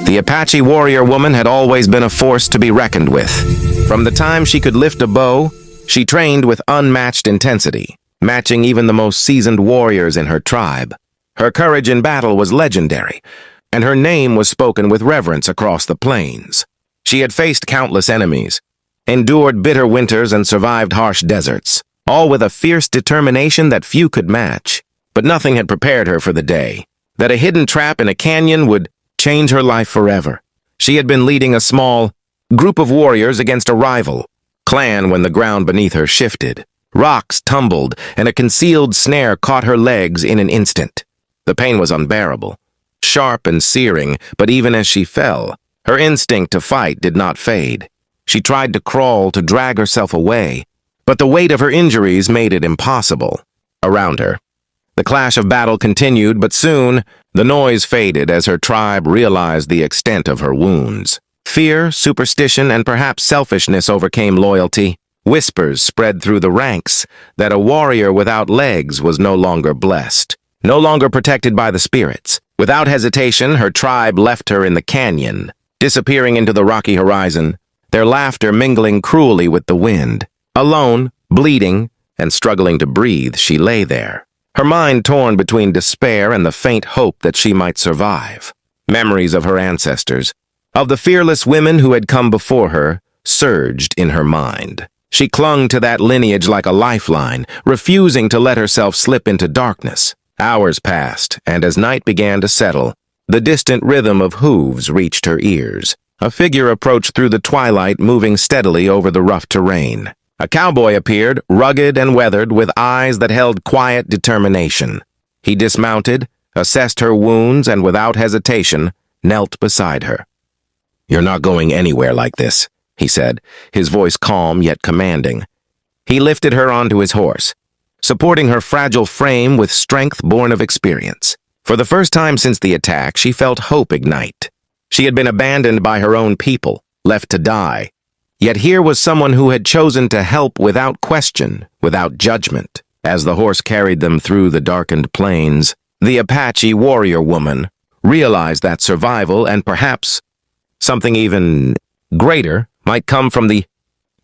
The Apache warrior woman had always been a force to be reckoned with. From the time she could lift a bow, she trained with unmatched intensity, matching even the most seasoned warriors in her tribe. Her courage in battle was legendary, and her name was spoken with reverence across the plains. She had faced countless enemies, endured bitter winters, and survived harsh deserts, all with a fierce determination that few could match. But nothing had prepared her for the day that a hidden trap in a canyon would change her life forever. She had been leading a small group of warriors against a rival clan when the ground beneath her shifted. Rocks tumbled, and a concealed snare caught her legs in an instant. The pain was unbearable, sharp and searing, but even as she fell, her instinct to fight did not fade. She tried to crawl, to drag herself away, but the weight of her injuries made it impossible. Around her, the clash of battle continued, but soon the noise faded as her tribe realized the extent of her wounds. Fear, superstition, and perhaps selfishness overcame loyalty. Whispers spread through the ranks that a warrior without legs was no longer blessed, no longer protected by the spirits. Without hesitation, her tribe left her in the canyon, disappearing into the rocky horizon, their laughter mingling cruelly with the wind. Alone, bleeding, and struggling to breathe, she lay there, her mind torn between despair and the faint hope that she might survive. Memories of her ancestors, of the fearless women who had come before her, surged in her mind. She clung to that lineage like a lifeline, refusing to let herself slip into darkness. Hours passed, and as night began to settle, the distant rhythm of hooves reached her ears. A figure approached through the twilight, moving steadily over the rough terrain. A cowboy appeared, rugged and weathered, with eyes that held quiet determination. He dismounted, assessed her wounds, and without hesitation, knelt beside her. "You're not going anywhere like this," he said, his voice calm yet commanding. He lifted her onto his horse, supporting her fragile frame with strength born of experience. For the first time since the attack, she felt hope ignite. She had been abandoned by her own people, left to die. Yet here was someone who had chosen to help without question, without judgment. As the horse carried them through the darkened plains, the Apache warrior woman realized that survival, and perhaps something even greater, might come from the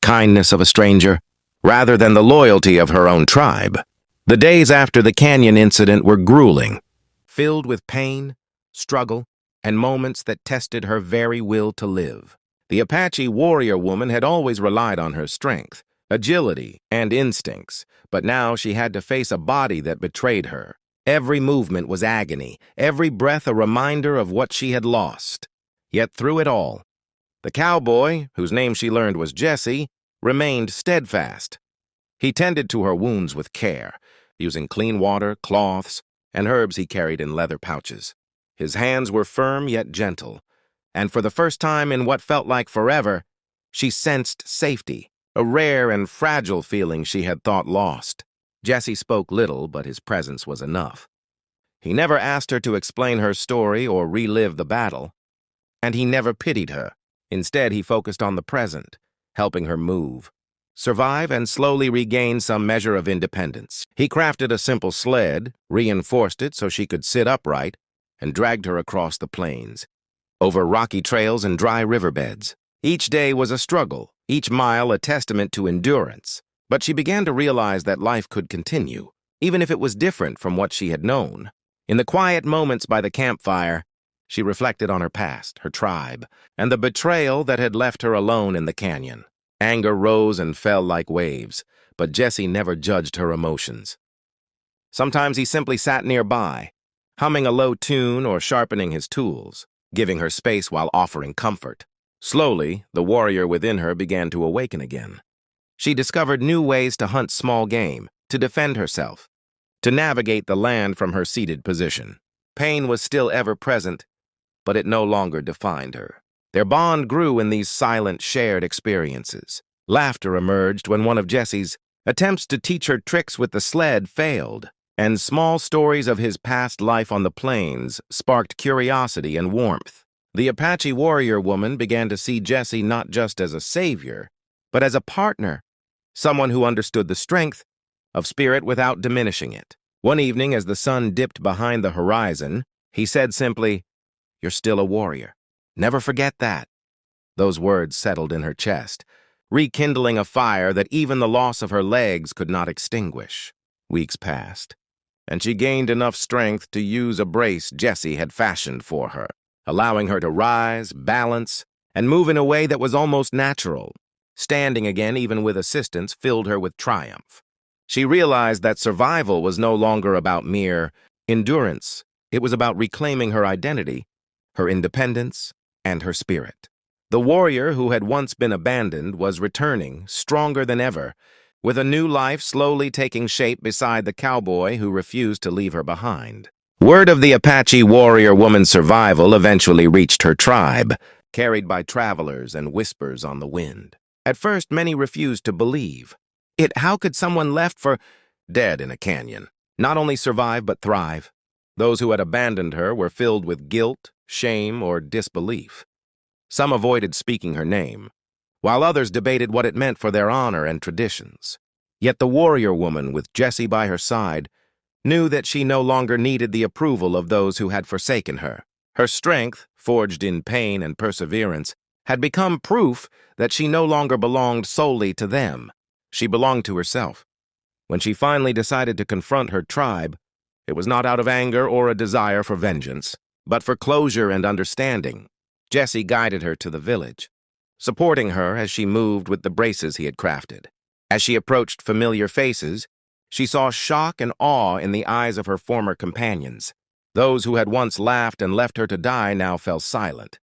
kindness of a stranger, rather than the loyalty of her own tribe. The days after the canyon incident were grueling, filled with pain, struggle, and moments that tested her very will to live. The Apache warrior woman had always relied on her strength, agility, and instincts, but now she had to face a body that betrayed her. Every movement was agony, every breath a reminder of what she had lost. Yet through it all, the cowboy, whose name she learned was Jesse, remained steadfast. He tended to her wounds with care, using clean water, cloths, and herbs he carried in leather pouches. His hands were firm yet gentle, and for the first time in what felt like forever, she sensed safety, a rare and fragile feeling she had thought lost. Jesse spoke little, but his presence was enough. He never asked her to explain her story or relive the battle, and he never pitied her. Instead, he focused on the present, helping her move, survive, and slowly regain some measure of independence. He crafted a simple sled, reinforced it so she could sit upright, and dragged her across the plains, over rocky trails and dry riverbeds. Each day was a struggle, each mile a testament to endurance. But she began to realize that life could continue, even if it was different from what she had known. In the quiet moments by the campfire, she reflected on her past, her tribe, and the betrayal that had left her alone in the canyon. Anger rose and fell like waves, but Jesse never judged her emotions. Sometimes he simply sat nearby, humming a low tune or sharpening his tools, giving her space while offering comfort. Slowly, the warrior within her began to awaken again. She discovered new ways to hunt small game, to defend herself, to navigate the land from her seated position. Pain was still ever present, but it no longer defined her. Their bond grew in these silent, shared experiences. Laughter emerged when one of Jesse's attempts to teach her tricks with the sled failed, and small stories of his past life on the plains sparked curiosity and warmth. The Apache warrior woman began to see Jesse not just as a savior, but as a partner, someone who understood the strength of spirit without diminishing it. One evening, as the sun dipped behind the horizon, he said simply, "You're still a warrior." Never forget that. Those words settled in her chest, rekindling a fire that even the loss of her legs could not extinguish. Weeks passed, and she gained enough strength to use a brace Jesse had fashioned for her, allowing her to rise, balance, and move in a way that was almost natural. Standing again, even with assistance, filled her with triumph. She realized that survival was no longer about mere endurance. It was about reclaiming her identity, her independence, and her spirit. The warrior who had once been abandoned was returning, stronger than ever, with a new life slowly taking shape beside the cowboy who refused to leave her behind. Word of the Apache warrior woman's survival eventually reached her tribe, carried by travelers and whispers on the wind. At first, many refused to believe. How could someone left for dead in a canyon not only survive but thrive? Those who had abandoned her were filled with guilt, shame, or disbelief. Some avoided speaking her name, while others debated what it meant for their honor and traditions. Yet the warrior woman, with Jesse by her side, knew that she no longer needed the approval of those who had forsaken her. Her strength, forged in pain and perseverance, had become proof that she no longer belonged solely to them. She belonged to herself. When she finally decided to confront her tribe, it was not out of anger or a desire for vengeance, but for closure and understanding. Jesse guided her to the village, supporting her as she moved with the braces he had crafted. As she approached familiar faces, she saw shock and awe in the eyes of her former companions. Those who had once laughed and left her to die now fell silent,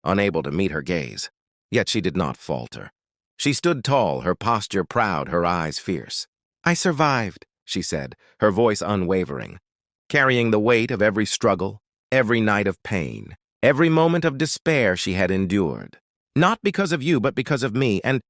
unable to meet her gaze. Yet she did not falter. She stood tall, her posture proud, her eyes fierce. "I survived," she said, her voice unwavering, carrying the weight of every struggle, every night of pain, every moment of despair she had endured. "Not because of you, but because of me and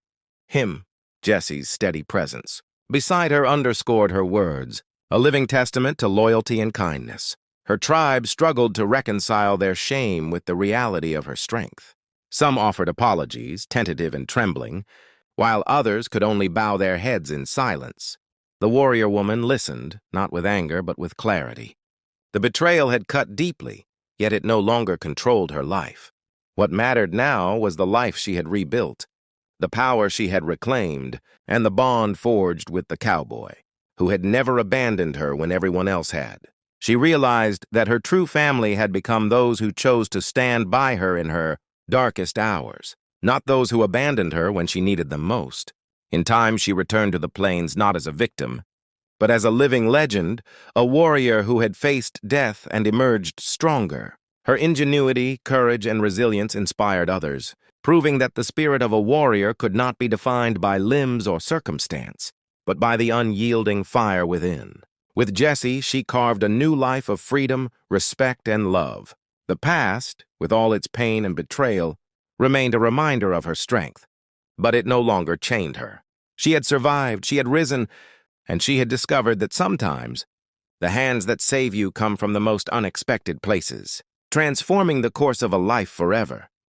him." Jesse's steady presence beside her underscored her words, a living testament to loyalty and kindness. Her tribe struggled to reconcile their shame with the reality of her strength. Some offered apologies, tentative and trembling, while others could only bow their heads in silence. The warrior woman listened, not with anger, but with clarity. The betrayal had cut deeply, yet it no longer controlled her life. What mattered now was the life she had rebuilt, the power she had reclaimed, and the bond forged with the cowboy, who had never abandoned her when everyone else had. She realized that her true family had become those who chose to stand by her in her darkest hours, not those who abandoned her when she needed them most. In time, she returned to the plains not as a victim, but as a living legend, a warrior who had faced death and emerged stronger. Her ingenuity, courage, and resilience inspired others, proving that the spirit of a warrior could not be defined by limbs or circumstance, but by the unyielding fire within. With Jesse, she carved a new life of freedom, respect, and love. The past, with all its pain and betrayal, remained a reminder of her strength, but it no longer chained her. She had survived, she had risen, and she had discovered that sometimes the hands that save you come from the most unexpected places, transforming the course of a life forever.